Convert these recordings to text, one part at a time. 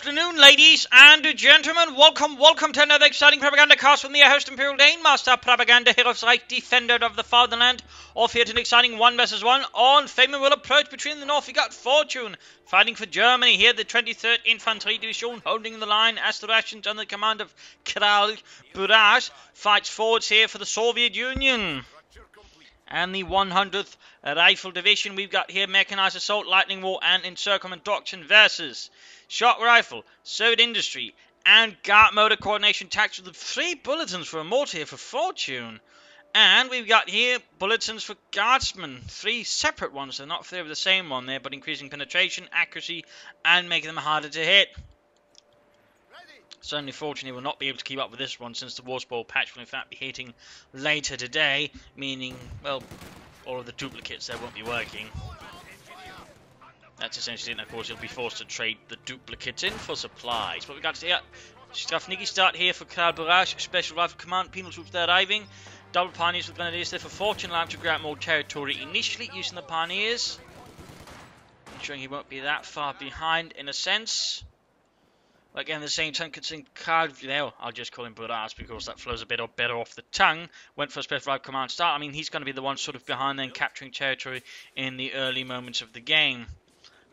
afternoon, ladies and gentlemen. Welcome to another exciting Propagandacast from the host Imperial Dane, Master Propaganda, Hero of Reich, Defender of the Fatherland. Off here to an exciting 1 vs 1 on Famine will approach between the north. We got Fortune fighting for Germany here, the 23rd Infantry Division holding the line as the Russians under the command of Kral Buraz fights forwards here for the Soviet Union. And the 100th Rifle Division, we've got here Mechanized Assault, Lightning War, and Encirclement Doctrine versus Shot Rifle, Soviet Industry, and Guard Motor Coordination Tactics with 3 bulletins for a mortar here for Fortune. And we've got here bulletins for Guardsmen, 3 separate ones. They're not 3 of the same one there, but increasing penetration, accuracy, and making them harder to hit. Certainly Fortune will not be able to keep up with this one since the War Spoil patch will in fact be hitting later today, meaning, well, all of the duplicates there won't be working. That's essentially it, and of course he'll be forced to trade the duplicates in for supplies. But we've got here, Strafniki start here for Kral Buraz, Special Rifle Command, penal troops there arriving. Double Pioneers with Grenadiers there for Fortune, allowing to grab more territory initially using the Pioneers. Ensuring he won't be that far behind in a sense. Again, at the same time, considering Kral, I'll just call him Buraz because that flows a bit better off the tongue. Went for a Special Rifle Command start. I mean, he's going to be the one sort of behind then capturing territory in the early moments of the game.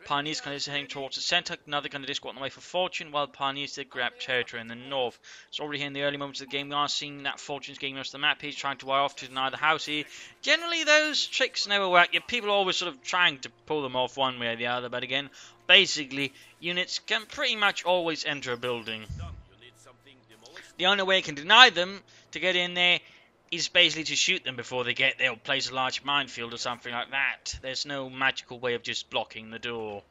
Pioneers kind of heading towards the centre. Another kind of disc on the way for Fortune, while Pioneers did grab territory in the north. So already here in the early moments of the game, we are seeing that Fortune's getting most of the map. He's trying to wire off to deny the house here. Generally, those tricks never work. Yeah, people are always sort of trying to pull them off one way or the other. But again, basically, units can pretty much always enter a building. The only way you can deny them to get in there is basically to shoot them before they get there, or place a large minefield or something like that. There's no magical way of just blocking the door.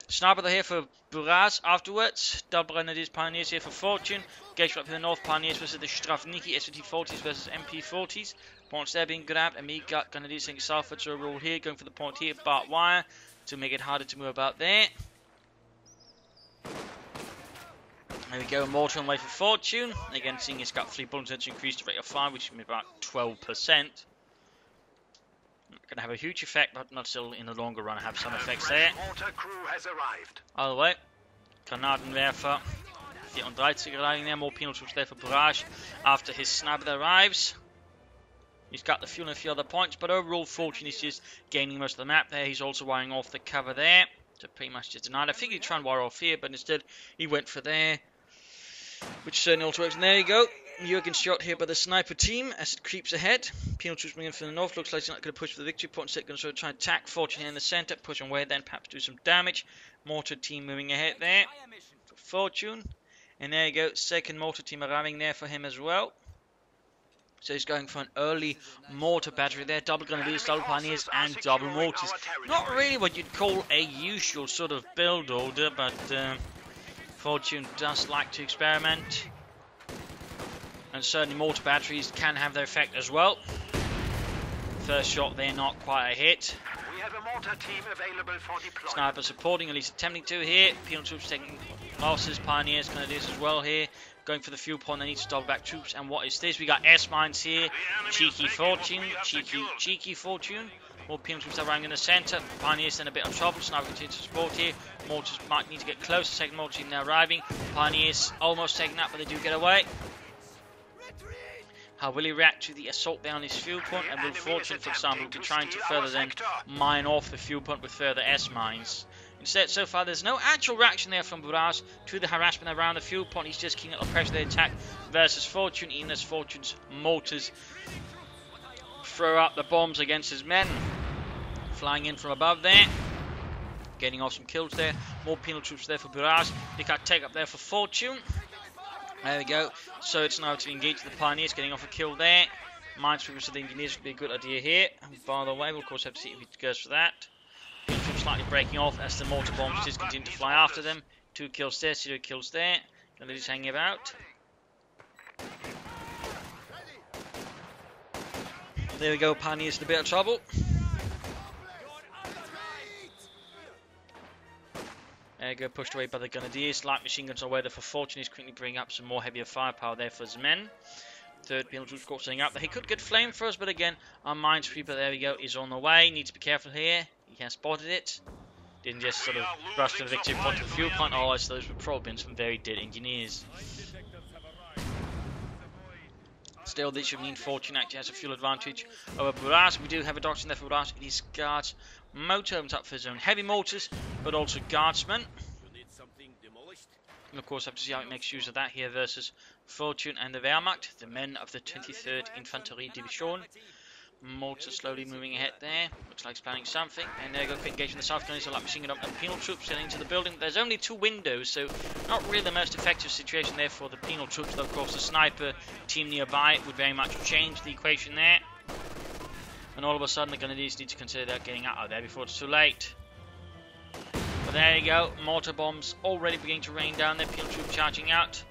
Sniper here for Buraz afterwards. Double Grenadiers, Pioneers here for Fortune. Gauge up in the north, Pioneers versus the Strafniki, SVT-40s versus MP-40s. Points there being grabbed, and we got Grenadiers saying southwards to a roll here, going for the point here, barbed wire, to make it harder to move about there. There we go, mortar on the way for Fortune. Again, seeing it's got 3 bulletins to increase the rate of fire, which is about 12%. Going to have a huge effect, but not still in the longer run have some effects there. All the way. Granatenwerfer. 34 arriving there, more penal troops there for Buraz after his sniper arrives. He's got the fuel and a few other points, but overall Fortune is just gaining most of the map there. He's also wiring off the cover there to pretty much just deny it. I figured he'd try and wire off here, but instead he went for there, which certainly also works. And there you go. Jurgen's shot here by the sniper team as it creeps ahead. Penal troops moving in from the north. Looks like he's not going to push for the victory point. Instead, going to sort of try and attack Fortune here in the centre. Push away, then perhaps do some damage. Mortar team moving ahead there for Fortune. And there you go. Second mortar team arriving there for him as well. So he's going for an early mortar battery there. Double Grenadiers, double Pioneers, and double mortars. Not really what you'd call a usual sort of build order, but Fortune does like to experiment. And certainly mortar batteries can have their effect as well. First shot there, not quite a hit. We have a mortar team available for deployment. Sniper supporting, at least attempting to here. Penal troops taking losses, Pioneers, Grenadiers as well here. Going for the fuel point, they need to double back troops. And what is this? We got S-mines here. Cheeky Fortune. Cheeky Fortune. More penal troops arriving in the centre. Pioneers in a bit of trouble. Sniper continues to support here. Mortars might need to get close. The second mortar team now arriving. Pioneers almost taken out, but they do get away. How will he react to the assault there on his fuel point? And will Fortune, for example, be trying to further then mine off the fuel point with further S-mines? Instead, so far, there's no actual reaction there from Buraz to the harassment around the fuel point. He's just keeping up the pressure they attack versus Fortune, even as Fortune's mortars throw out the bombs against his men. Flying in from above there. Getting off some kills there. More penal troops there for Buraz. They got take up there for Fortune. There we go. So it's now to engage the Pioneers, getting off a kill there. Minesweepers of the Engineers would be a good idea here. And by the way, we'll of course have to see if he goes for that. Slightly breaking off as the mortar bombs just continue to fly after them. 2 kills there, 0 kills there. And they're just hanging about. There we go, Pioneers in a bit of trouble. There you go, pushed away by the Grenadiers. Light machine guns are away there for Fortune. He's quickly bringing up some more heavier firepower there for his men. Third penal troops score setting up. He could get flamethrowers, but again, our minesweeper, there we go, is on the way. Needs to be careful here. He has spotted it. didn't just sort of rush to the victory point to the fuel plant, otherwise those would probably been some very dead engineers. Still, this should mean Fortune actually has a fuel advantage over Buraz. We do have a doctrine there for Buraz. It is guards. Motor opens up for his own heavy mortars, but also guardsmen. And of course, have to see how it makes use of that here versus Fortune and the Wehrmacht, the men of the 23rd Infanterie Division. Mortar slowly moving ahead there. Looks like it's planning something. And there you go, quick engagement in the south corner. So like machine gun up and penal troops heading into the building. There's only 2 windows, so not really the most effective situation there for the penal troops. Though of course the sniper team nearby would very much change the equation there. And all of a sudden the Grenadiers need to consider that getting out of there before it's too late. But there you go, mortar bombs already beginning to rain down there. Penal troop charging out.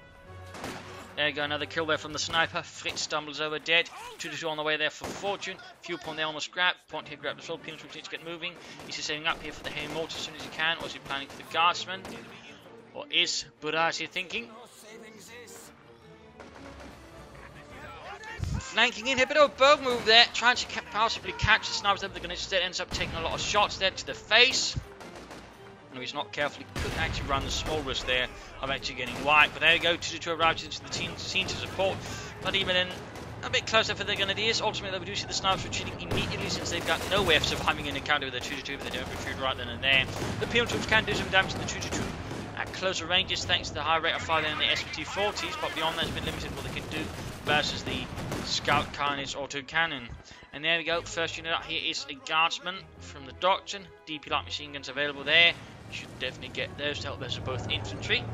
There you go, another kill there from the sniper. Fritz stumbles over dead. 2-2 on the way there for Fortune. Fuel point there almost grabbed. Point here grabbed as well. Penal troops need to get moving. Is he setting up here for the heavy mortar as soon as he can? Or is he planning for the guardsmen? Or is Buraz here thinking? Flanking in here, bit of a bow move there. Trying to possibly catch the snipers there, but the Grenadiers instead ends up taking a lot of shots there to the face. And if he's not careful, he could actually run the small risk there of actually getting wiped. But there you go, 2-2 arrives into the scene to support. But even in a bit closer for the Grenadiers. Ultimately, we do see the snipers retreating immediately since they've got no way of surviving an encounter with the 2-2, but they don't retreat right then and there. The penal troops can do some damage to the 2-2 at closer ranges thanks to the high rate of fire in the SVT-40s, but beyond that it's been limited what they can do versus the Scout Carnage autocannon. And there we go, first unit up here is a guardsman from the doctrine. DP light machine guns available there. You should definitely get those to help versus both infantry.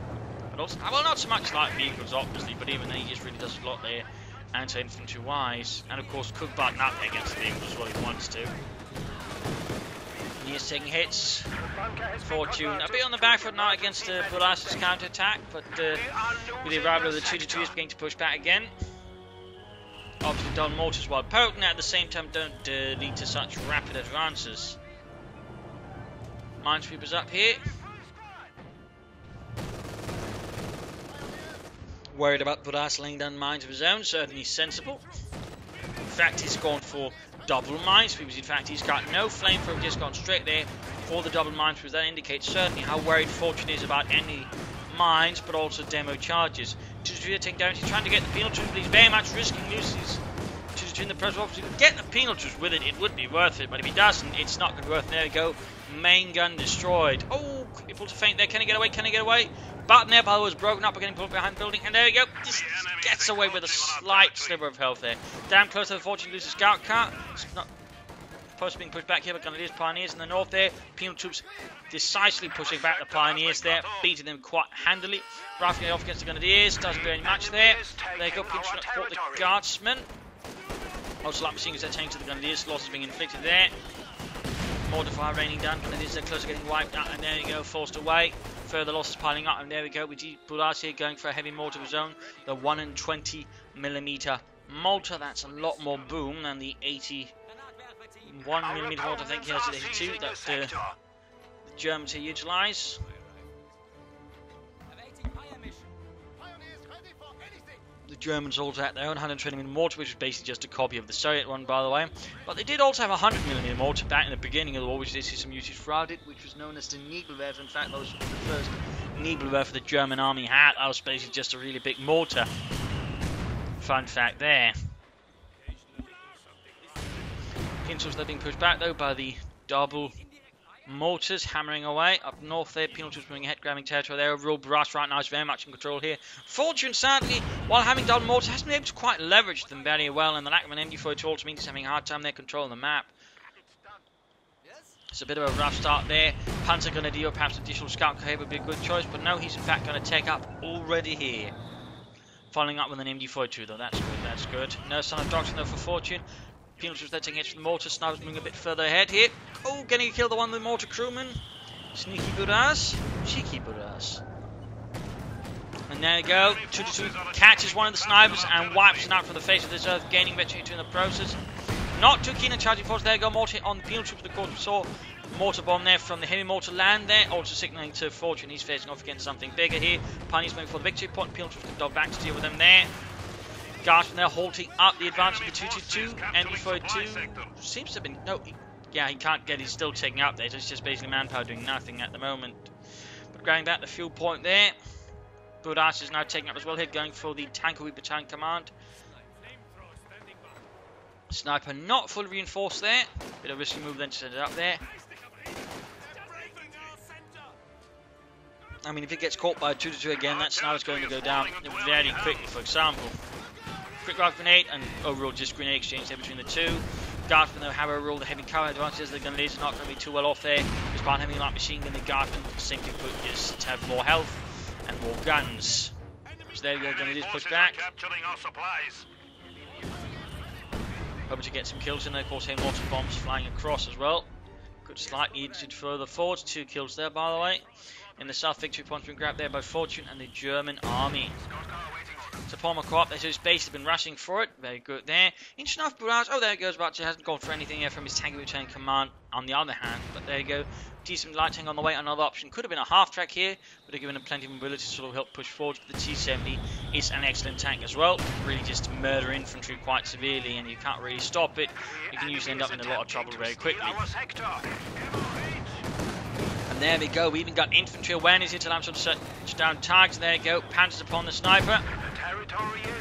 But also, well, not so much light vehicles obviously, but even then he just really does a lot there anti-infantry wise. And of course could button up against the vehicles as well if he wants to. He's taking hits. Fortune a bit on the back foot now against Buraz's counter-attack, but with the arrival of the 2-2 he's beginning to push back again. Obviously double mortars while potent at the same time don't lead to such rapid advances. Minesweepers up here. Worried about Buraz laying down mines of his own, certainly sensible. In fact, he's gone for double minesweepers. In fact, he's got no flamethrower, just gone straight there for the double minesweepers. That indicates certainly how worried Fortune is about any mines, but also demo charges. 2-2 take damage. He's trying to get the penal troops, but he's very much risking losses. 2-2 in the press box. If he can get the penal troops with it, it would be worth it. But if he doesn't, it's not going to be worth it. There we go. Main gun destroyed. Oh, he pulls a feint there. Can he get away? Can he get away? Button there, but was broken up, getting pulled behind the building. And there we go. Just gets away with a slight sliver of health there. Damn close to the Fortune loses scout car. It's not supposed to be pushed back here, but Grenadiers, Pioneers in the north there. Penal troops decisively pushing back the Pioneers there, beating them quite handily. Rifling off against the Grenadiers, doesn't do any much there. There you go, Penal troops fought the Guardsmen. Also, light machine guns attacking to the Grenadiers, losses being inflicted there. Mortar fire raining down, Grenadiers are close to getting wiped out, and there you go, forced away. Further losses piling up, and there we go, with Buraz here going for a heavy mortar of his own. The 120mm mortar, that's a lot more boom than the 81mm mortar, I think he has at 82, that the Germans here utilise. The Germans also had their own 120mm mortar, which was basically just a copy of the Soviet one, by the way. But they did also have a 100mm mortar back in the beginning of the war, which they see some usage throughout it, which was known as the Nebelwerfer. In fact, that was the first Nebelwerfer the German army had. That was basically just a really big mortar. Fun fact there. Pinsels, they're being pushed back though by the double mortars hammering away up north there. Penal troops moving ahead, grabbing territory there. Overall, Buraz right now is very much in control here. Fortune, sadly, while having double mortars, hasn't been able to quite leverage them very well, and the lack of an MD4 also means he's having a hard time there controlling the map. It's a bit of a rough start there. Panzer Grenadier, perhaps additional scout carrier would be a good choice, but no, he's in fact going to take up already here. Following up with an MD4 though, that's good, that's good. No sign of doctrine though for Fortune. Penal troops, they're taking hits from the mortar. Snipers moving a bit further ahead here. Oh, getting to kill the one with the mortar crewman. Sneaky Buraz. Cheeky Buraz. And there you go. 2-2 catches one of the snipers and wipes it out from the face of this earth, gaining victory in the process. Not too keen on charging force. There you go. Mortar on the penal troops. Of course, we saw mortar bomb there from the heavy mortar land there. Also signaling to Fortune he's facing off against something bigger here. Pioneers moving for the victory point. Penal troops can dog back to deal with them there. Guardsmen there halting up the advance of the 2-2-2. MD42 seems to have been... No, yeah, he can't get, he's still taking up there, so it's just basically manpower doing nothing at the moment. But grabbing back the fuel point there, Buraz is now taking up as well here, going for the Tanker Battalion command. Sniper not fully reinforced there, bit of a risky move then to set it up there. I mean, if it gets caught by a 2-2 again, that sniper's going to go down very quickly. For example, quick rifle grenade and overall just grenade exchange there between the two. Guardsmen though have overall the heavy cover advantages. The Gunleaders are not going to be too well off there. Despite having light machine gun, the Guardsmen simply put just have more health and more guns. So there we go, Gunleaders push back. Hoping to get some kills in there. Of course, heavy mortar bombs flying across as well. Could slightly edge it further forward. 2 kills there, by the way. In the south, victory points been grabbed there by Fortune and the German army. So Palmer co-op, they've just basically been rushing for it. Very good there. Interesting enough, Buraz, oh there it goes, but hasn't gone for anything here from his tank battalion command on the other hand. But there you go, decent light tank on the way. Another option could have been a half track here, but they're given him plenty of mobility to sort of help push forward. But the T-70 is an excellent tank as well. Really just murder infantry quite severely, and you can't really stop it. You can usually end up in a lot of trouble very quickly. And there we go, we even got infantry awareness here to allow some search down targets. There you go, Panthers upon the sniper.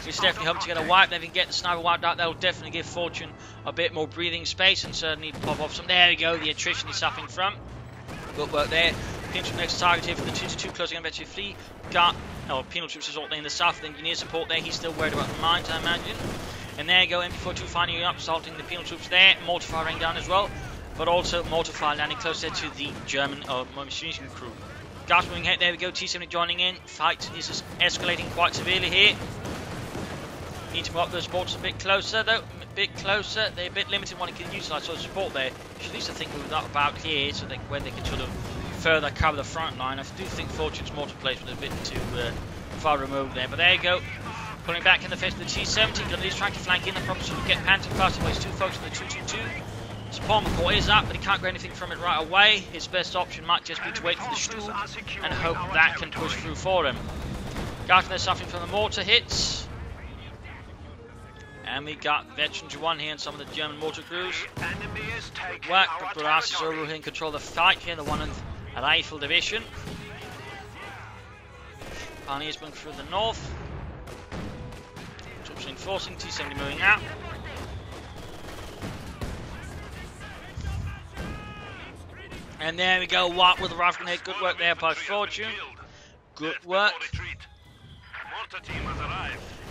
He's definitely hoping to get a wipe. If he can get the sniper wiped out, that will definitely give Fortune a bit more breathing space and certainly pop off some. There we go, the attrition he's suffering from. Good work there. Pinch from next target here for the 2-2, closing on Betty Flea. Got penal troops assault there in the south, the engineer support there. He's still worried about the mines, I imagine. And there you go, MP42 finally up, assaulting the penal troops there. Mortar fire raining down as well, but also mortar fire landing closer to the German machine gun crew. Gas moving ahead, there we go, T-70 joining in. Fight is just escalating quite severely here. Need to move up those mortars a bit closer though, a bit closer. They're a bit limited when they can utilise sort of support there. You should at least think move that about here so that when they can sort of further cover the front line. I do think Fortune's mortar place was a bit too far removed there, but there you go. Pulling back in the face of the T-70, Gunleaders trying to flank in the front to get Panther fast away. 2 folks in the 2-2-2. Palmer is up, but he can't get anything from it right away. His best option might just be to wait for the Stub and hope that can push through for him. Guardsmen are suffering from the mortar hits. And we got Veterans 1 here and some of the German mortar crews. Work, but Buraz is over here in control of the fight here, the 1th Rifle Division. Pioneers moving through the north. Troops reinforcing, T-70 moving out. And there we go, Watt with the rifle grenade. Good work there by Fortune. Good work.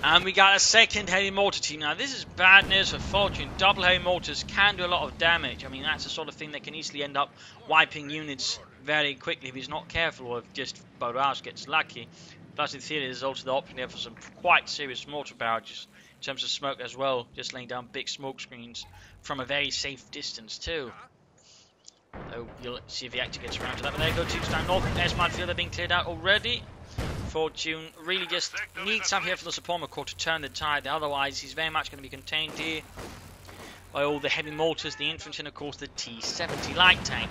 And we got a second heavy mortar team. Now this is bad news for Fortune. Double heavy mortars can do a lot of damage. I mean, that's the sort of thing that can easily end up wiping units very quickly if he's not careful or if just Buraz gets lucky. Plus in theory there's also the option there for some quite serious mortar barrages in terms of smoke as well. Just laying down big smoke screens from a very safe distance too. So you'll see if he actually gets around to that. But there you go, teams down north. There's Minefield, they're being cleared out already. Fortune really just needs some here for the support corps to turn the tide. Otherwise, he's very much going to be contained here by all the heavy mortars, the infantry, and of course the T-70 light tank.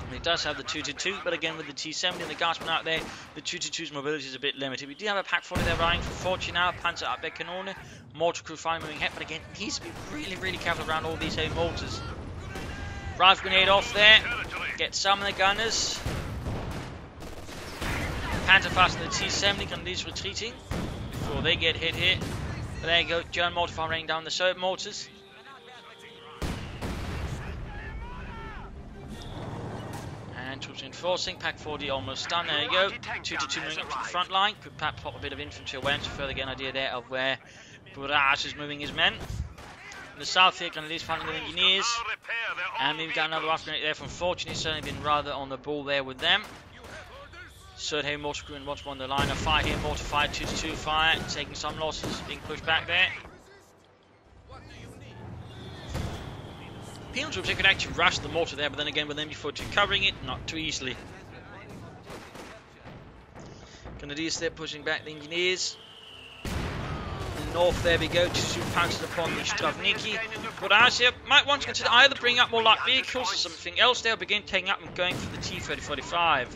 And it does have the 2-2, but again with the T-70 and the Guardsmen out there, the 2-2's mobility is a bit limited. We do have a pack 40 there running for Fortune now. Panzer up Kanone, mortar crew finally moving ahead, but again, he needs to be really careful around all these heavy mortars. Rifle grenade off there, get some of the gunners. Panther fast in the T-70, Gunleaders retreating before they get hit here. But there you go, German mortar fire raining down the Soviet mortars. And troops reinforcing, pack 40 almost done, there you go. 2-2 moving up to the front line, could perhaps pop a bit of infantry awareness to further get an idea there of where Buraz is moving his men. In the south here, Gunleaders fighting the engineers. And we've got another rifle grenade there from Fortune. He's certainly been rather on the ball there with them. Third heavy mortar crew and once more on the line of fire here. Mortar fire, 2-2 fire, taking some losses, being pushed back there. Penal troops, they could actually rush the mortar there, but then again with MP42 covering it, not too easily. Gunleaders there pushing back the engineers. North, there we go, 2 pouncing upon the Stravniki. Buraz here might want to consider either bringing up more light vehicles or something else. They'll begin taking up and going for the T-3045.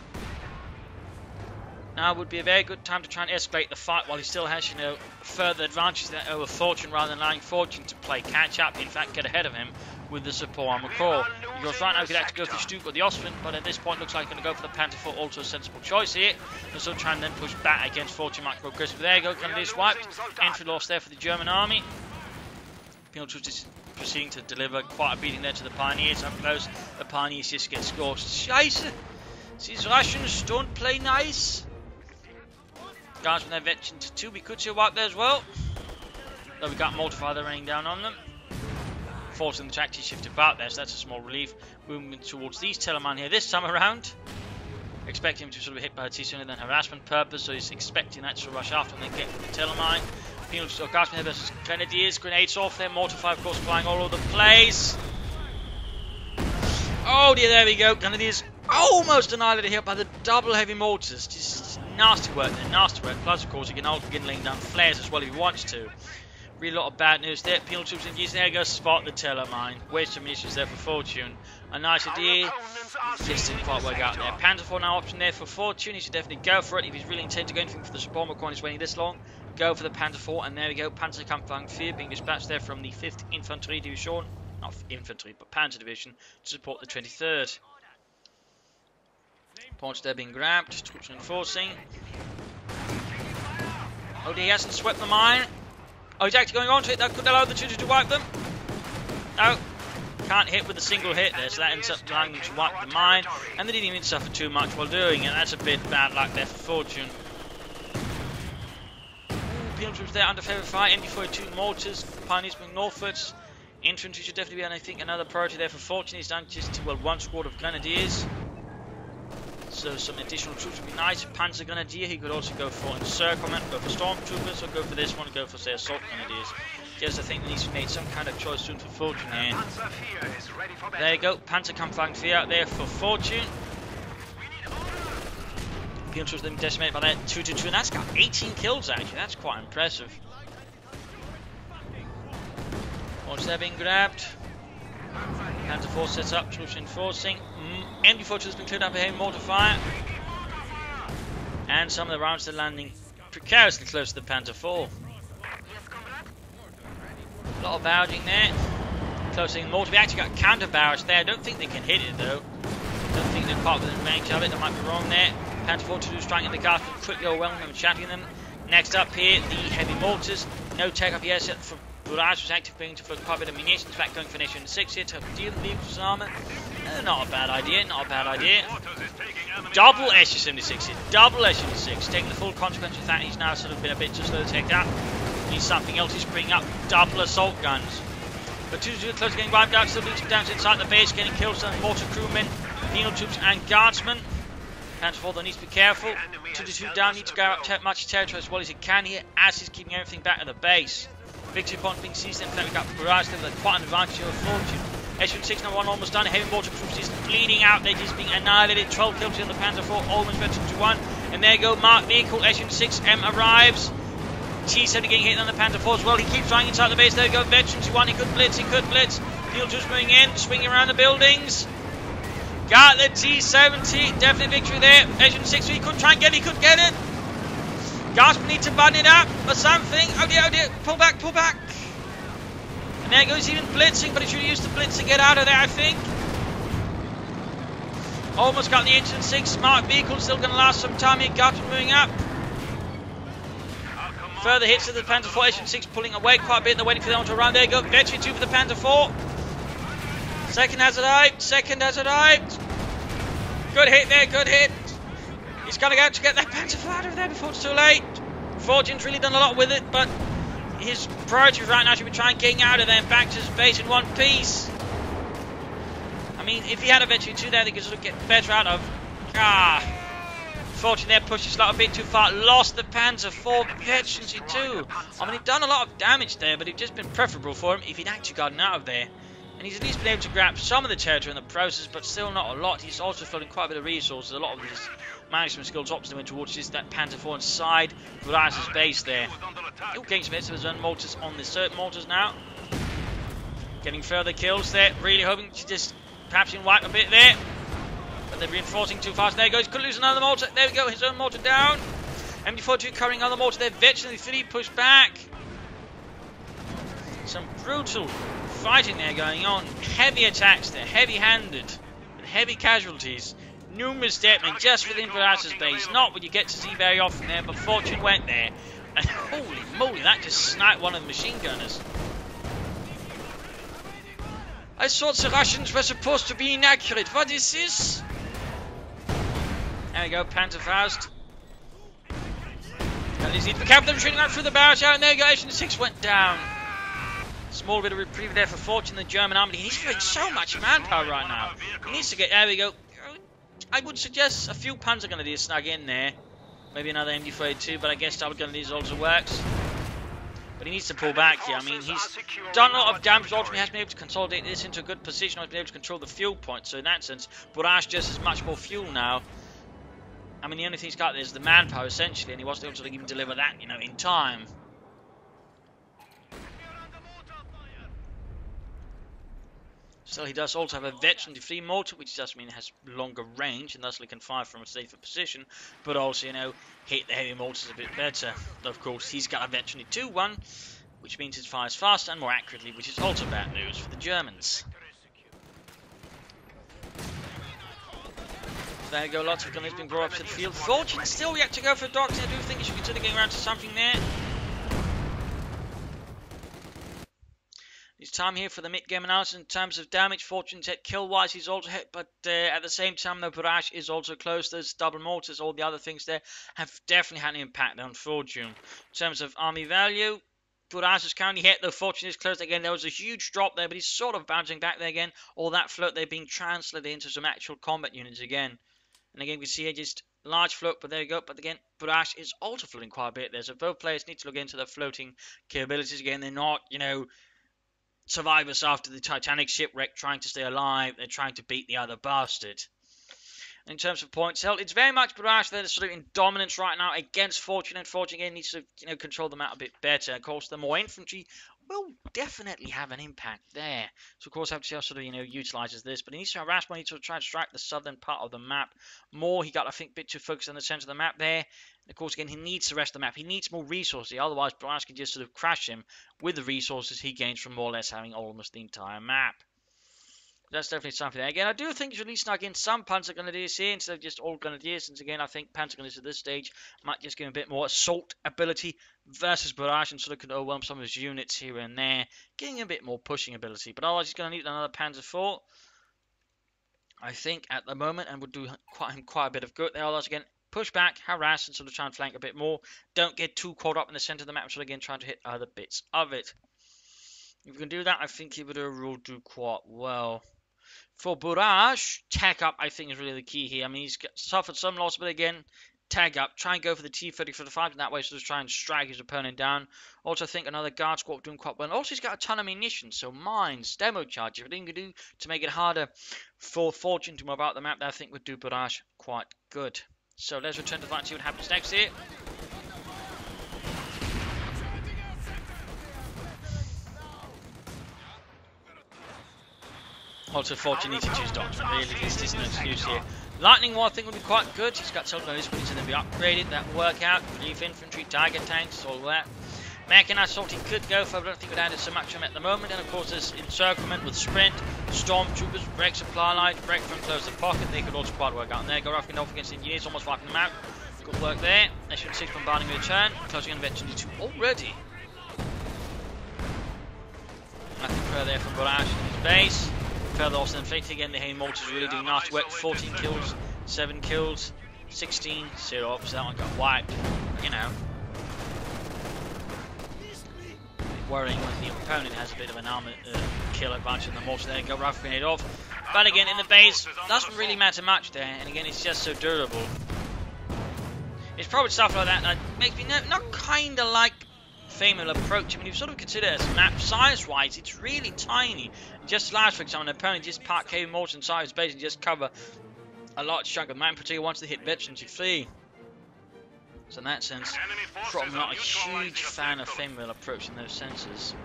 Now would be a very good time to try and escalate the fight while he still has, you know, further advantage over Fortune rather than allowing Fortune to play catch up, in fact get ahead of him. with the support armor core. Because right now we could actually go for the Stuke or the Ostwind, but at this point looks like going to go for the Panther 4, also a sensible choice here. And so try and then push back against Fortune Mark Progressive. There you go, Grenadiers wiped. Entry loss there for the German army. Penal troops is proceeding to deliver quite a beating there to the Pioneers. Up close, the Pioneers just get scorched. Scheiße! These Russians don't play nice. Guys with their veteran to 2, we could see a wipe there as well. Though we got Mortifier raining down on them. Forcing the track to shift about there, so that's a small relief. Moving towards these Telemann here this time around. Expecting him to sort of hit by a T sooner than harassment purpose, so he's expecting that to rush after and then get the Telemann. Penal Guardsmen versus Grenadiers, grenades off there, Mortifier of course flying all over the place. Oh dear, there we go, Grenadiers almost annihilated here by the double heavy mortars. Just nasty work there, nasty work. Plus of course he can also begin laying down flares as well if he wants to. Really a lot of bad news there. Penal troops in use. There you go, spot the Telemann. Waste of munitions there for Fortune. A nice idea. Just didn't quite work out there. Panther 4 now option there for Fortune. He should definitely go for it if he's really intending to go anything for the support armor core and he's waiting this long. Go for the Panther 4, and there we go. Panzerkampfwagen 4 being dispatched there from the 5th Infantry Division. Not infantry, but Panzer Division to support the 23rd. Points there being grabbed. Troops reinforcing. Oh dear, he hasn't swept the mine. Oh, he's actually going on to it. That could allow the 2 to wipe them. No. Can't hit with a single hit there, so that ends up allowing them to wipe the mine. And they didn't even suffer too much while doing it. That's a bit bad luck there for Fortune. Penal troops there under favour fire. MD42 mortars. Pioneers moving northwards. Infantry should definitely be, and I think, another priority there for Fortune. He's down just to, well, 1 squad of Grenadiers. So some additional troops would be nice. Panzer Grenadier, he could also go for encirclement, go for Stormtroopers, or go for this one, go for, say, Assault Grenadiers. Just I think there needs to be made some kind of choice soon for Fortune here. There you go, Panzerkampfwagen 4 out there for Fortune. Penal troops then decimated by that 2-2, and that's got 18 kills actually, that's quite impressive. What's there being grabbed? Panther 4 sets up, troops enforcing. MD42 has been cleared up ahead, mortar fire. And some of the rounds are landing precariously close to the Panther 4. A lot of barraging there. Closing the mortar. We actually got counter barrage there. I don't think they can hit it though. Don't think they're quite within range of it. That might be wrong there. Panther 4 to do striking the cast, quickly overwhelming them and shattering them. Next up here, the heavy mortars. No tech up here set for Buraz, was active bringing to quite a bit of munitions. In fact, going for Nation 6 here to deal with the vehicles armor. Not a bad idea, not a bad idea. Double SU-76 here, double SU-76. Taking the full consequence of that, he's now sort of been a bit too slow to take that. Needs something else, he's bringing up double assault guns. But 2-2 close, getting wiped out, still beating down inside the base, getting killed, some mortar crewmen, penal troops and guardsmen. Panther 4 though needs to be careful. 2-2 down, needs to go out much territory as well as he can here, as he's keeping everything back at the base. Victory point being seized, in fact we got Buraz there with quite an advantage over Fortune. SU-6 now 1 almost done, heavy mortar troops just bleeding out, they're just being annihilated. 12 kills in the Panther 4, almost veteran to 1. And there you go, marked vehicle, SU-6M arrives. T-7 getting hit on the Panther 4 as well, he keeps flying inside the base, there you go, veteran to 1, he could blitz. Field troops moving in, swinging around the buildings. Got the T-70, definitely victory there. SU-6, he couldn't try and get it, he couldn't get it. Guardsmen need to button it up or something. Oh dear, pull back. And there goes even blitzing, but he should have used the blitz to get out of there, I think. Almost got the Engine 6 smart vehicle, still going to last some time here. Guardsmen moving up. Further hits to the Panther 4, Engine 6 pulling away quite a bit. They're waiting for them to run. There you go, Veteran 2 for the Panther 4. Second has arrived. Good hit there, good hit. He's got to go to get that Panther 4 out of there before it's too late. Fortune's really done a lot with it, but his priority right now should be trying getting out of there and back to his base in one piece. I mean, if he had a Veteran 2 there, they could sort of get better out of. Fortune there pushed his lot a bit too far. Lost the Panzer 4 Veteran 2. I mean, he'd done a lot of damage there, but it'd just been preferable for him if he'd actually gotten out of there. And he's at least been able to grab some of the territory in the process, but still not a lot. He's also floating quite a bit of resources. A lot of his management skills opting him towards just that Panther 4 inside Buraz's base there. He'll gain some hits of his own mortars on the certain mortars now. Getting further kills there. Really hoping to just perhaps even wipe a bit there. But they're reinforcing too fast. There he goes. Could lose another mortar. There we go. His own mortar down. MD42 covering another mortar there. Veteran 3 pushed back. Some brutal fighting there going on. Heavy attacks there, heavy-handed, with heavy casualties. Numerous deadmen just within Buraz's base. Not what you get to see very often there, but Fortune went there. And holy moly, that just sniped one of the machine gunners. I thought the Russians were supposed to be inaccurate. What is this? There we go, Panzerfaust. And he's the captain shooting out through the barrage out, and there you go, Escalation 6 went down. Small bit of reprieve there for Fortune, the German army. He needs to create so much manpower right now. He needs to get, there we go. I would suggest a few Panzer Grenadiers snug in there. Maybe another MG42, but I guess Double Grenadiers also works. But he needs to pull back here. I mean, he's done a lot of damage. Ultimately, has been able to consolidate this into a good position. Has been able to control the fuel point. So in that sense, Buraz just has much more fuel now. I mean, the only thing he's got is the manpower, essentially, and he wasn't able to even deliver that, you know, in time. Still, he does also have a veteran defeat mortar, which does mean it has longer range, and thusly can fire from a safer position, but also, you know, hit the heavy mortars a bit better. Of course, he's got a veteran 2-1, which means it fires faster and more accurately, which is also bad news for the Germans. There you go, lots of gunners being brought up to the field. Fortune still yet to go for docks. I do think he should consider getting around to something there. It's time here for the mid-game analysis in terms of damage. Fortune's hit kill-wise, he's also hit, but at the same time, though, Buraz is also close. Those double mortars, all the other things there, have definitely had an impact on Fortune. In terms of army value, Buraz is currently hit, though Fortune is close. Again, there was a huge drop there, but he's sort of bouncing back there again. All that float there being translated into some actual combat units again. And again, we see here just large float, but there you go. But again, Buraz is also floating quite a bit there. So both players need to look into their floating capabilities again. They're not, you know, survivors after the Titanic shipwreck trying to stay alive. They're trying to beat the other bastard. In terms of points held, it's very much Buraz that is sort of in dominance right now against Fortune, and Fortune again needs to, you know, control them out a bit better. Of course, the more infantry will definitely have an impact there. So of course, have to see how sort of, you know, utilizes this, but he needs to harass more. He needs to try to strike the southern part of the map more. He got, I think, a bit too focused on the center of the map there. And of course, again, he needs the rest of the map. He needs more resources. Otherwise, Buraz can just sort of crash him with the resources he gains from more or less having almost the entire map. That's definitely something there. Again, I do think he's really snuck in some Panzer Grenadiers here instead of just all Grenadiers. Since again, I think Panzer Grenadiers at this stage might just give him a bit more assault ability versus Buraz, and sort of could overwhelm some of his units here and there, getting a bit more pushing ability. But otherwise, he's going to need another Panzer IV, I think, at the moment, and would do quite a bit of good there. Otherwise, again, push back, harass, and sort of try and flank a bit more. Don't get too caught up in the center of the map, sort of again trying to hit other bits of it. If you can do that, I think he would overall do quite well. For Buraz, tag up, I think, is really the key here. I mean, he's suffered some loss, but again, tag up. Try and go for the T-30 for the 5, and that way, so just try and strike his opponent down. Also, I think another guard squad doing quite well. And also, he's got a ton of munitions, so mines, demo charge, everything you can do to make it harder for Fortune to move out the map, that I think would do Buraz quite good. So let's return to the fight and see what happens next here. Also, Fortune needs to choose Doctrine, really, there's no excuse here. Lightning War, I think, will be quite good. He's got several of his wings and they'll be upgraded. That will work out. Relief Infantry, Tiger Tanks, all that. Mechanized Assault he could go for, but I don't think we'd add it so much to him at the moment. And of course, there's Encirclement with Sprint, Stormtroopers, Break Supply Line, Break from Close the Pocket. They could also quite work out. And there, go roughing off against the Engineers, almost wiping them out. Good work there. Escalation 6 bombarding in return. Closing on eventually 2 already. Nothing further there from Buraz in his base. Further also inflicting again, the heavy mortars really doing nasty work. 14 kills, 7 kills, 16, 0 ups. That one got wiped. You know, worrying when the opponent has a bit of an armor kill advantage in the mortar. There, go rough grenade off. But again, in the base, doesn't really matter much there. And again, it's just so durable. It's probably stuff like that makes me not kind of like female approach. I mean, you sort of consider it as map size-wise, it's really tiny. Just last, for example, an opponent just park heavy mortars inside his base and just cover a large chunk of the map, particularly once they hit veterans, you flee. So in that sense, probably not a huge fan of female approach in those senses.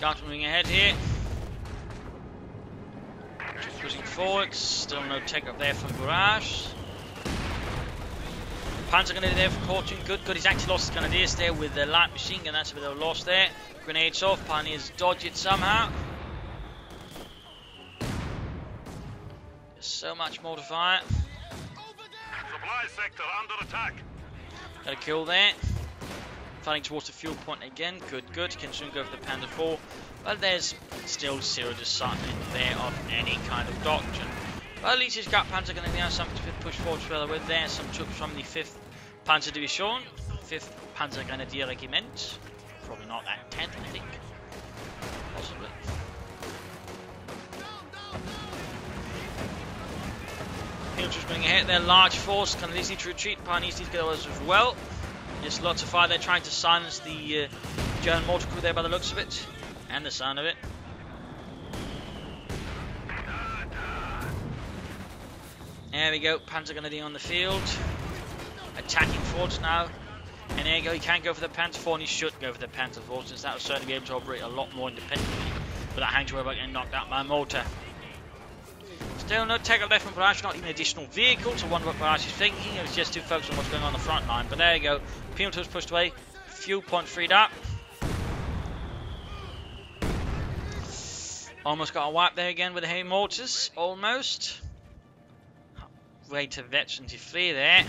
Guards moving ahead here. Pushing forward, still no take up there from Buraz. Panzer Grenadier there for CoH2. Good. He's actually lost his Grenadiers there with the light machine gun. That's a bit of a loss there. Grenades off. Pioneers dodge it somehow. There's so much more to fire. Supply sector under attack. Got a kill there. Fighting towards the fuel point again. Good. Can soon go for the Panther 4. But there's still zero discernment there of any kind of doctrine. But at least he's got Panzer going to have something to push forward further with there. Some troops from the 5th Panzer Division, 5th Panzer Grenadier Regiment. Probably not that 10th, I think. Possibly. Pioneers bringing ahead their large force. Kind of easy to retreat. Pioneers need to get those as well. There's lots of fire. They're trying to silence the German mortar crew there by the looks of it. And the sound of it. There we go, Panzer Grenadier on the field. Attacking forwards now. And there you go, he can go for the Panther 4 and he should go for the Panther 4 since that will certainly be able to operate a lot more independently without having to worry about getting knocked out by a mortar. Still no tech left from Buraz, not even additional vehicles. I wonder what Buraz is thinking. It was just too focused on what's going on the front line. But there you go, Penal tools pushed away, fuel point freed up. Almost got a wipe there again with the heavy mortars, almost. Way to veterans to flee there.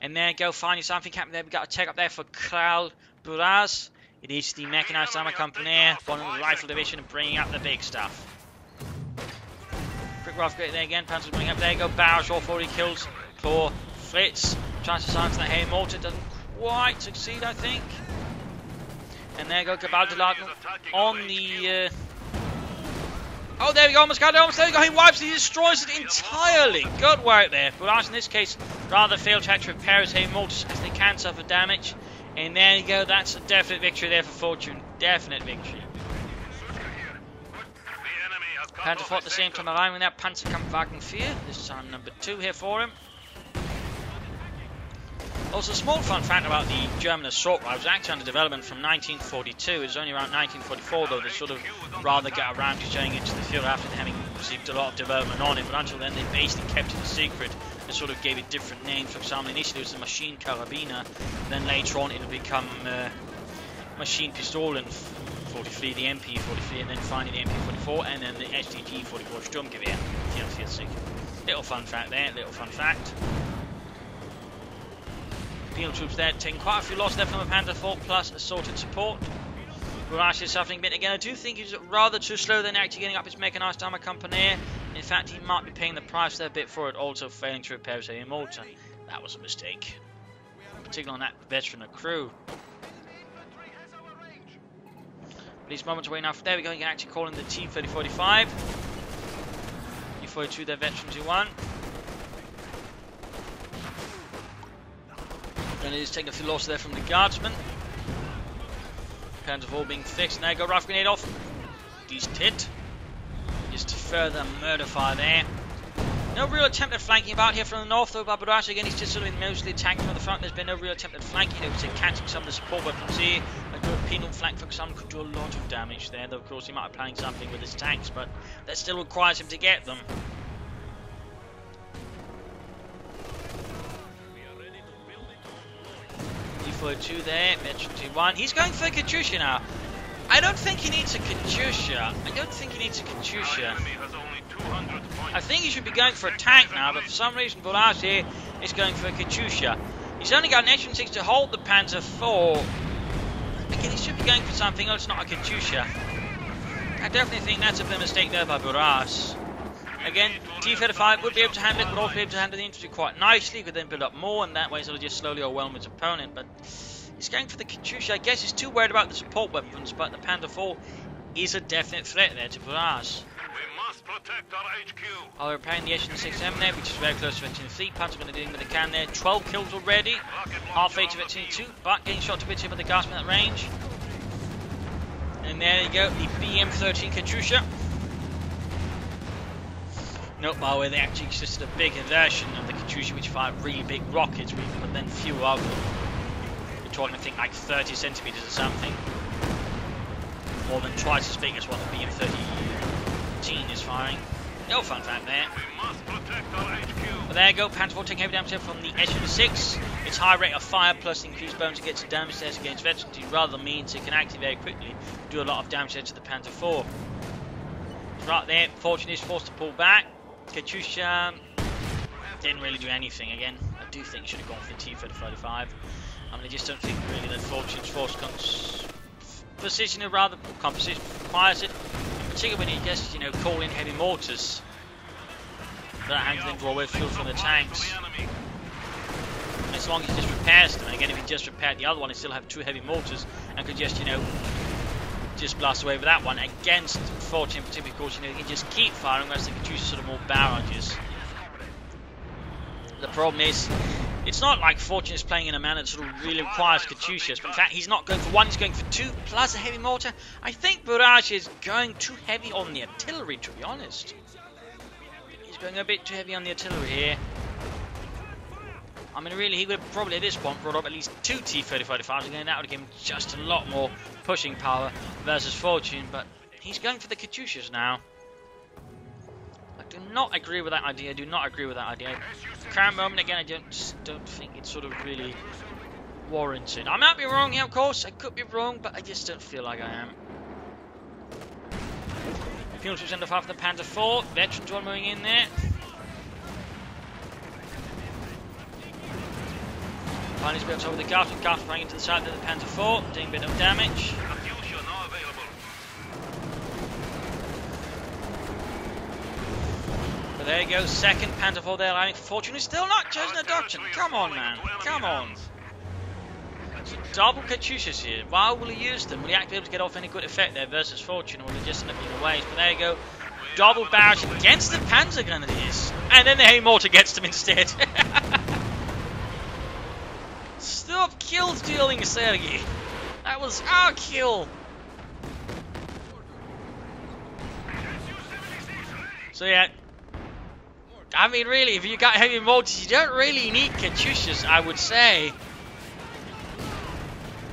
And there you go, finally something happened there. We got a tech up there for Kral Buraz. It is the mechanized armor company, one of the rifle division, and bringing up the big stuff. Quick rough great there again, Panzer's bringing up. There you go, barrage all 40 kills for Fritz. Tries to silence that heavy mortar, doesn't quite succeed, I think. And there you go, Gebaldeladen on the. Oh, there we go, almost got it, there we go, he wipes it, he destroys it entirely. Good work there. Buraz in this case rather failed to actually repair his heavy mortars as they can suffer damage. And there you go, that's a definite victory there for Fortune. Definite victory. Panther fought at the same time arriving there, Panzerkampfwagen 4. This is on number 2 here for him. Also, a small fun fact about the German assault rifles, actually under development from 1942. It was only around 1944 though they sort of rather got around to showing it to the field after having received a lot of development on it. But until then, they basically kept it a secret and sort of gave it different names. For example, initially it was the machine carabiner, then later on it'll become machine pistol and 43, the MP 43, and then finally the MP 44, and then the SDG 44 Sturmgewehr. Little fun fact there, little fun fact. Penal troops there, taking quite a few losses there from the Panther 4 plus assorted support. Buraz is suffering a bit again. I do think he's rather too slow than actually getting up his mechanized armor company. In fact, he might be paying the price there a bit for it, also failing to repair his heavy mortar. That was a mistake, particularly on that veteran of crew. These moments away now. There we go. You can actually call in the T-3045. T-42 there, veteran 2-1. And it is taking a few losses there from the guardsmen. Panther 4 being fixed. Now go rough grenade off. He's hit. Just to further murder fire there. No real attempt at flanking about here from the north though by Buraz. Again, he's just sort of been mostly attacking from the front. There's been no real attempt at flanking. It was catching some of the support weapons here. A good penal flank for some could do a lot of damage there. Though of course he might be planning something with his tanks, but that still requires him to get them. T-42 there, veteran 2-1. He's going for a Katyusha now. I don't think he needs a Katyusha. I think he should be going for a tank now, but for some reason Buraz here is going for a Katyusha. He's only got an H-16 to hold the Panther 4. Again, he should be going for something else, not a Katyusha. I definitely think that's a bit of a mistake there by Buraz. Again, T-35 would be able to handle it, would also be able to handle the infantry quite nicely, could then build up more, and that way sort of just slowly overwhelm his opponent. But he's going for the Katyusha. I guess he's too worried about the support weapons, but the Panther 4 is a definite threat there to Buraz. We must protect our HQ. While we're repairing the H-67 there, which is very close to Veteran 3. Panzer going to do with the can there. 12 kills already. Half age of Veteran 2, but getting shot to bits here by the guardsman at range. And there you go, the BM-13 Katyusha. Nope, by the way, they actually existed a bigger version of the Katyusha which fired really big rockets, but then fewer of them. We're talking, I think, like 30 centimeters or something. More than twice as big as what the BM-13 is firing. No fun fact there. We must protect our HQ. But there you go, Panther 4 taking heavy damage from the SU-6. Its high rate of fire plus increased bonus against damage test against veterans rather means it can activate very quickly, do a lot of damage to the Panther 4. Right there, Fortune is forced to pull back. Katyusha didn't really do anything again. I do think he should have gone for the T-35. I mean, I just don't think really that Fortune's force composition, or rather composition requires it. In particular when he just, you know, call in heavy mortars. That hangs them draw away fuel from the tanks. As long as he just repairs them. Again, if he just repaired the other one, he still have 2 heavy mortars and could just, you know, just blast away with that one. Against Fortune, particularly because, you know, he can just keep firing, whereas they can choose sort of more barrages. The problem is, it's not like Fortune is playing in a manner that sort of really requires Katyushas, but in fact he's not going for 1, he's going for 2 plus a heavy mortar. I think Buraz is going too heavy on the artillery, to be honest. He's going a bit too heavy on the artillery here. I mean, really, he would have probably at this point brought up at least 2 T-35s again. That would have given him just a lot more pushing power versus Fortune, but he's going for the Katyushas now. I do not agree with that idea. I do not agree with that idea. Current moment, again, I don't think it's sort of really warranted. I might be wrong here, of course. I could be wrong, but I just don't feel like I am. Fuel switch under fire for the Panther 4. Veterans one moving in there. Finally, he's built over the Garfield. Garfield running into the side of the Panther 4, doing a bit of damage. But there you go, second Panther 4 there, landing. Fortune is still not chosen a doctrine. Come on, man. Come on. So double Katyushas here. Why will he use them? Will he actually be able to get off any good effect there versus Fortune, or will he just end up being a waste? But there you go. Double barrage against the Panzer Grenadiers. And then the heavy mortar gets them instead. Stop kill stealing, Sergei. That was our kill. So yeah, I mean really, if you got heavy mortars, you don't really need Katyushas, I would say.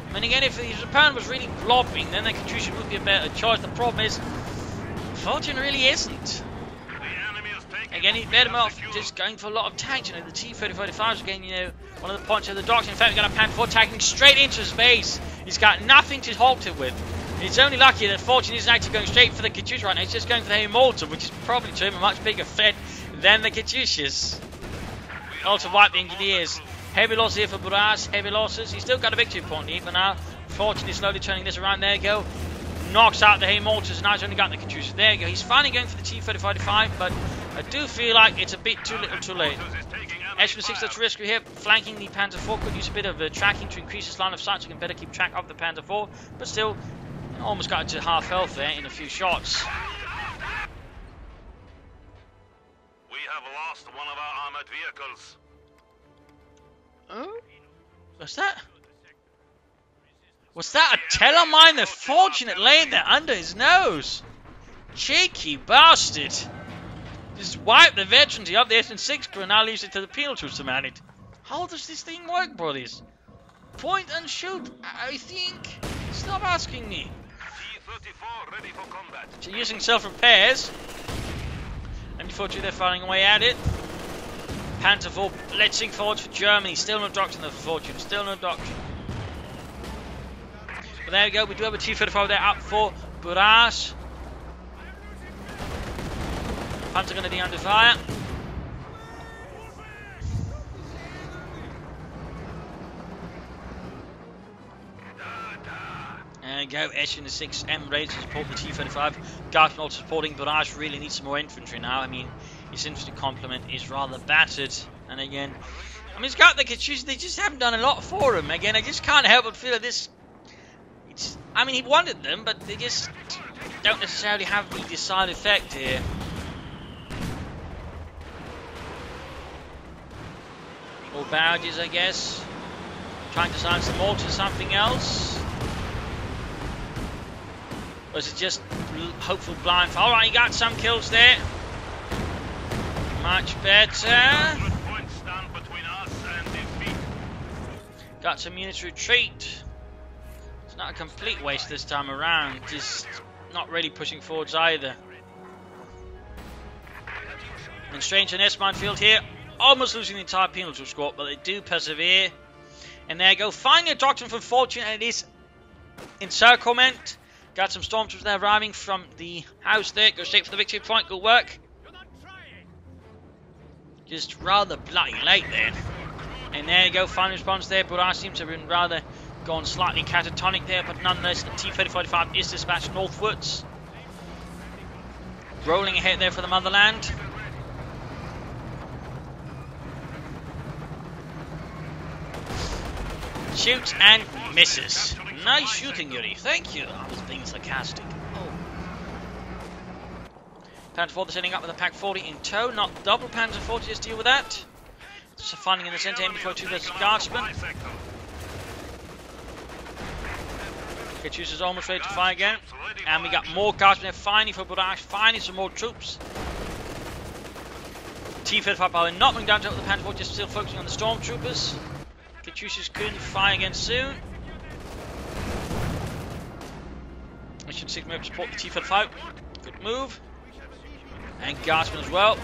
I mean again, if his opponent was really blobbing, then the Katyusha would be a better choice. The problem is, Fortune really isn't. Again, he better off just going for a lot of tanks. You know, the T-35 is again, you know, one of the points of the docks. In fact, we've got a Panther 4 tagging straight into his base. He's got nothing to halt it with. It's only lucky that Fortune isn't actually going straight for the Katyusha right now. He's just going for the heavy mortar, which is probably to him a much bigger threat than the Katyushas. Also wipe the engineers. Heavy loss here for Buraz. Heavy losses. He's still got a victory point here, but now Fortune is slowly turning this around. There you go. Knocks out the heavy mortars, and now he's only got the Katyushas. There you go. He's finally going for the T-35, but I do feel like it's a bit too little too late. SU-6 to rescue here, flanking the Panther 4. Could use a bit of tracking to increase his line of sight so he can better keep track of the Panther 4. But still, almost got to half health there in a few shots. We have lost one of our armored vehicles. Oh? What's that? Was that a Telemine the Fortunate laying there under his nose? Cheeky bastard! Just wipe the veterans of the SN6 crew and now leaves it to the penal troops to manage. How does this thing work, brothers? Point and shoot, I think. Stop asking me. T-34 ready for combat. So using self-repairs. MD-42 they're firing away at it. Panther 4 blitzing forward for Germany. Still no doctrine of Fortune. Still no doctrine. But there we go. We do have a T-35 there up for Buraz. Panther going to be under fire. There we go. SU-6M ready to support the T-35. Garfield also supporting Buraz. Really needs some more infantry now. I mean, his infantry complement is rather battered. And again, I mean, he's got the Katyusha. They just haven't done a lot for him. Again, I just can't help but feel that this. I mean, he wanted them, but they just don't necessarily have the desired effect here. More barrages, I guess. Trying to silence them all to something else. Or is it just hopeful blind fire? Alright, he got some kills there. Much better. Got some units retreat. It's not a complete waste this time around. Just not really pushing forwards either. And strange in S minefield here. Almost losing the entire penal troop squad, but they do persevere. And there you go. Finding a doctrine from Fortune, and it is encirclement. Got some stormtroopers there arriving from the house there. Go straight for the victory point. Good work. Just rather bloody late there. And there you go. Final response there. Buraz seems to have been rather gone slightly catatonic there, but nonetheless, the T-3045 is dispatched northwards. Rolling ahead there for the motherland. Shoots and misses. Nice shooting, Yuri. Thank you. I was being sarcastic. Oh. Panther 4 setting up with a Pack 40 in tow. Not double Panther 40, just deal with that. Just finding in the centre, aiming for 2 versus Guardsman. Katyusha's almost ready to fire again. And we got more Guardsmen there finally for Buraz. Finally some more troops. T-35 by not moving down to the Panther 4, just still focusing on the Stormtroopers. Katyusha's couldn't fire again soon. Mission 6 move support the T-35. Good move. And Guardsman as well.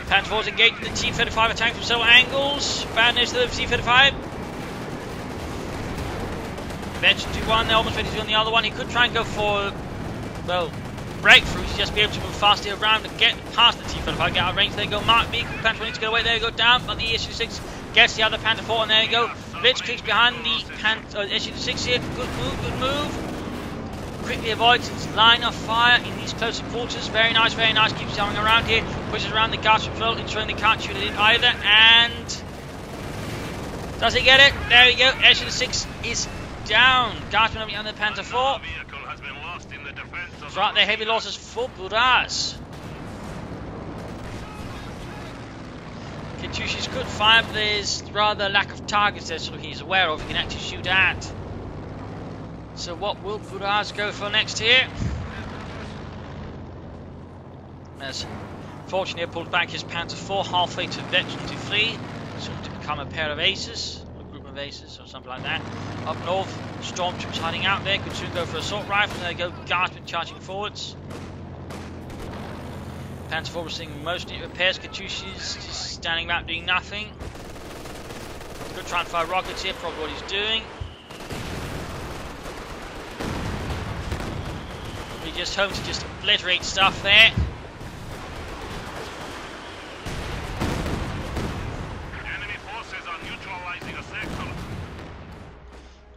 Panther 4's engaging the T-35 attack from several angles. Bad news to the T-35. Veteran 2-1, they're almost ready to do on the other one. He could try and go for, well, breakthroughs, just be able to move faster around and get past the T-35, get out of range. There you go, Mark B. Panther 4 needs to get away, there you go, down, but the SU-6 gets the other Panther 4, and there you go. Blitzkrieg's behind the SU-6 here, good move. Quickly avoids its line of fire in these closer quarters. Very nice, keeps coming around here, pushes around the guards as well, ensuring they can't shoot it either, and does he get it? There we go, SU-6 is down. Guardsman behind the Panther 4. Right there, heavy losses for Buraz. Katyusha's good fire, but there's rather lack of targets there, so he's aware of, he can actually shoot at. So what will Buraz go for next here? As Fortune pulled back his Panther 4 halfway to Veteran to flee, soon to become a pair of aces. Of aces or something like that. Up north, Stormtroopers hiding out there, could soon go for assault rifle, and there they go, Guardsmen charging forwards. Panther 4 receiving mostly repairs, Katyusha's just standing back doing nothing. Could try and fire rockets here, probably what he's doing. He just hopes to just obliterate stuff there.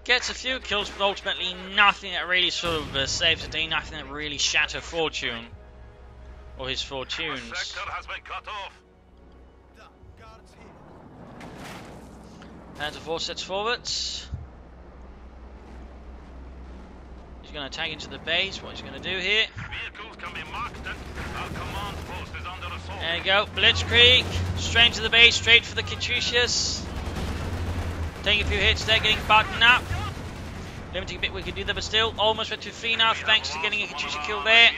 Gets a few kills, but ultimately nothing that really sort of saves the day, nothing that really shatters Fortune. Or his fortunes. Panther 4 sets forwards. He's going to tag into the base, what he's going to do here. There you go, Blitzkrieg, straight to the base, straight for the Katyushas. Taking a few hits there, getting buttoned up. Limiting a bit we can do there, but still almost went to free now thanks to getting a Katyusha kill there.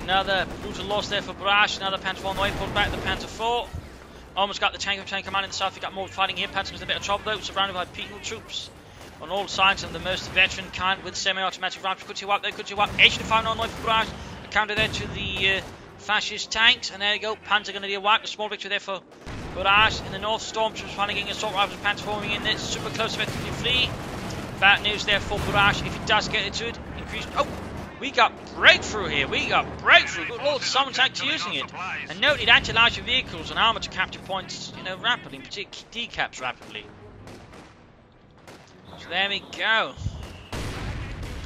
Another brutal loss there for Buraz. Another Panther 4 on the way, pulled back the Panther 4. Almost got the tank command in the south. We got more fighting here. Panther was a bit of trouble though, surrounded by penal troops on all sides of the most veteran kind with semi-automatic rifles. Could you up there? Could you up? H5 on the way for Buraz. A counter there to the fascist tanks, and there you go. Panther going to do a wipe. A small victory there for Buraz. In the north, Stormtroopers finally getting assault rifles. Panther forming in there, super close to effectively flee. Bad news there for Buraz. If he does get into it, increase. Oh, we got breakthrough here. We got breakthrough. Good lord, someone's actually using it. And note it actually allows your vehicles and armor to capture points, you know, rapidly, in particular decaps rapidly. So there we go.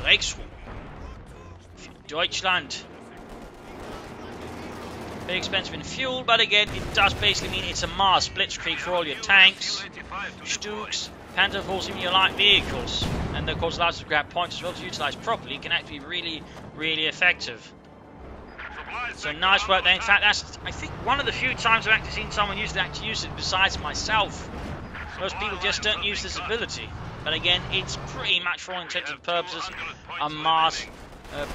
Breakthrough. Deutschland. Very expensive in fuel, but again, it does basically mean it's a Mars Blitzkrieg for all your tanks, Stuks, Panther 4s, even your light vehicles. And of course allows us to grab points as well to utilize properly. It can actually be really effective. So nice work there. In fact, that's, I think, one of the few times I've actually seen someone use it besides myself. Most people just don't use this ability. But again, it's pretty much for all intents and purposes a Mars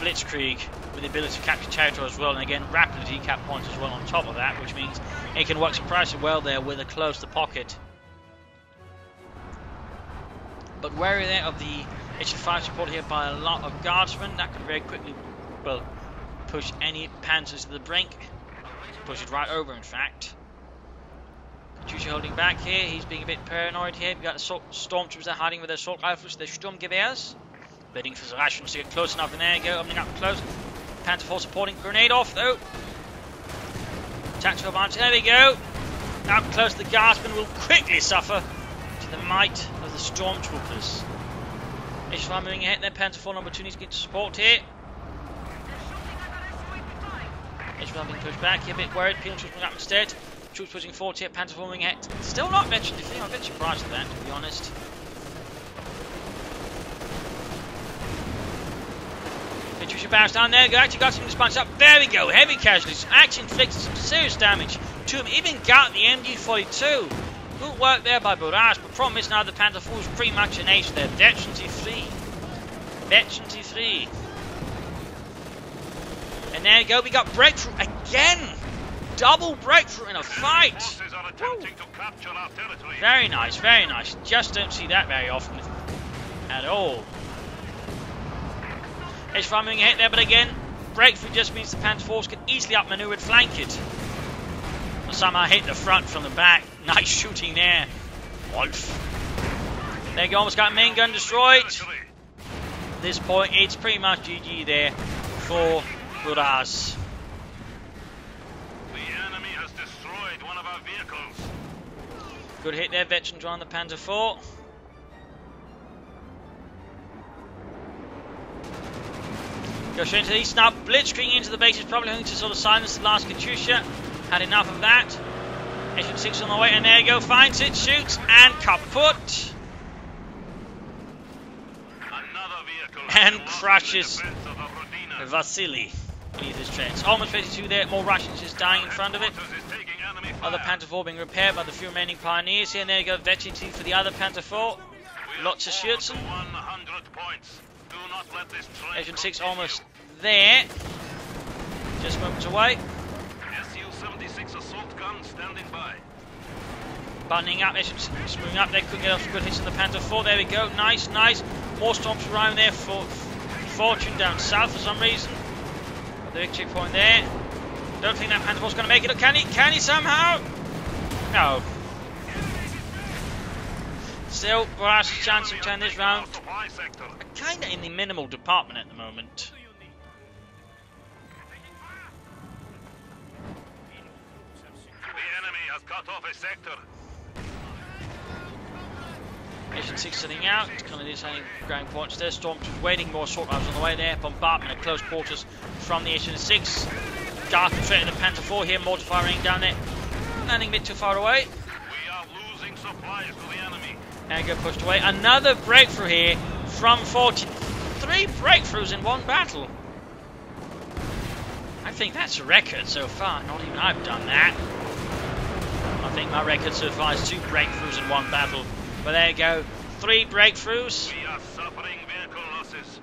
Blitzkrieg with the ability to capture territory as well, and again rapidly decap points as well on top of that, which means it can work surprisingly well there with a close to pocket. But wary there of the HF5 supported here by a lot of guardsmen. That could very quickly, well, push any panzers to the brink. Push it right over, in fact. Katyusha holding back here. He's being a bit paranoid here. We've got the stormtroopers there hiding with their assault rifles, their Sturmgewehrs. Waiting for the Russians to get close enough, and there you go, opening up close. Panther 4 supporting. Grenade off, though. Tactical advantage. There we go. Up close, the Guardsmen will quickly suffer to the might of the Stormtroopers. Ishvar moving ahead there. Panther 4 number 2 needs to get support here. Ishvar being pushed back here, a bit worried. Penal troops moving up instead. Troops pushing forward here. Panther 4 moving ahead. Still not veteran defeat. I'm a bit surprised at that, to be honest. Katyusha bows down there. Actually got some response up. There we go. Heavy casualties. Actually inflicted some serious damage to him. Even got the MG42. Good work there by Buraz. But problem is now the Panther 4 is pretty much an ace there. Veterancy free. Veterancy free. And there you go. We got breakthrough again. Double breakthrough in a fight. Very nice. Very nice. Just don't see that very often at all. Ishvar moving ahead there, but again, breakthrough just means the Panther Force can easily outmaneuver and flank it. And somehow hit the front from the back. Nice shooting there. Wolf. There you go, almost got main gun destroyed. At this point, it's pretty much GG there for Buraz. The enemy has destroyed one of our vehicles. Good hit there, veterans on the Panther 4. Go straight into the east now, blitzkrieg into the bases, probably hoping to sort of silence the last Katyusha. Had enough of that. H6 on the way, and there you go, finds it, shoots, and kaput. And crushes Vasily beneath his treads. Almost 52 there, more Russians just dying in front of it. Other Panther 4 being repaired by the few remaining pioneers here, and there you go, veterancy for the other Panther 4. Lots of shoots. Agent 6 almost there. Just moments away. Su-76 assault gun standing by. Buttoning up, Agent 6 moving up there. Couldn't get off good hits on the Panther 4. There we go. Nice, nice. More storms around there for Fortune down south for some reason. The victory point there. Don't think that Panther 4's going to make it. Can he? Can he somehow? No. Still, Buraz' chance to turn this round. Kind of in the minimal department at the moment. The enemy has cut off a sector. Mission 6 sitting out. Kind of deciding ground points there. Stormtroopers waiting. More assault rifles on the way there. Bombardment at close quarters from the Mission 6. Guardsmen threatening the Panther 4 here. Mortar firing down there. Landing a bit too far away. We are losing supplies to the enemy. And go pushed away. Another breakthrough here from Fortune. 3 breakthroughs in one battle. I think that's a record so far. Not even I've done that. I think my record so far is 2 breakthroughs in one battle. But there you go. 3 breakthroughs. We are suffering vehicle losses.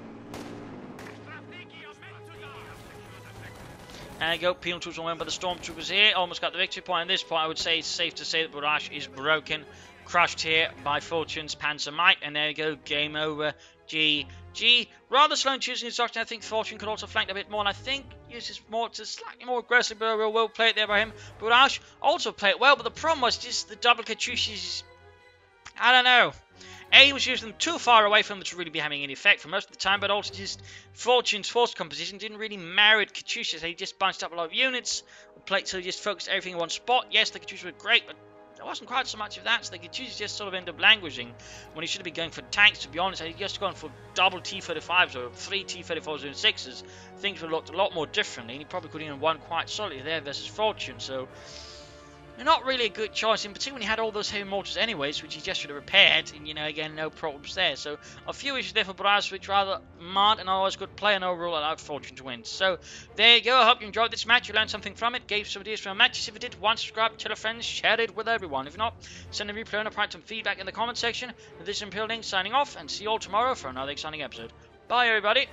And go, penal troops on one by the Stormtroopers here. Almost got the victory point. At this point, I would say it's safe to say that Buraz is broken. Crushed here by Fortune's Panzer Might. And there you go, game over. GG. Rather slow in choosing instruction. I think Fortune could also flank a bit more. And I think uses more to slightly more aggressive, but well played there by him. Buraz also played well, but the problem was just the double Katyushas. I don't know. A, he was using them too far away from them to really be having any effect for most of the time, but also just Fortune's force composition didn't really merit Katyusha, so he just bunched up a lot of units, so he just focused everything in one spot. Yes, the Katyusha were great, but there wasn't quite so much of that, so the Katyusha just sort of ended up languishing when he should have been going for tanks, to be honest. Had he just gone for double T-35s or 3 T-34s and 6s, things would have looked a lot more differently, and he probably could have even won quite solidly there versus Fortune, so not really a good choice, in particular when he had all those heavy mortars anyways, which he just should have repaired, and, again, no problems there. So, a few issues there for Buraz, which rather marred and otherwise good play, and overall allowed Fortune to win. So, there you go. I hope you enjoyed this match. You learned something from it, gave some ideas from a match. If you did, subscribe, tell a friend, share it with everyone. If not, send a replay and provide some feedback in the comment section. This is Imperial Link signing off, and see you all tomorrow for another exciting episode. Bye, everybody.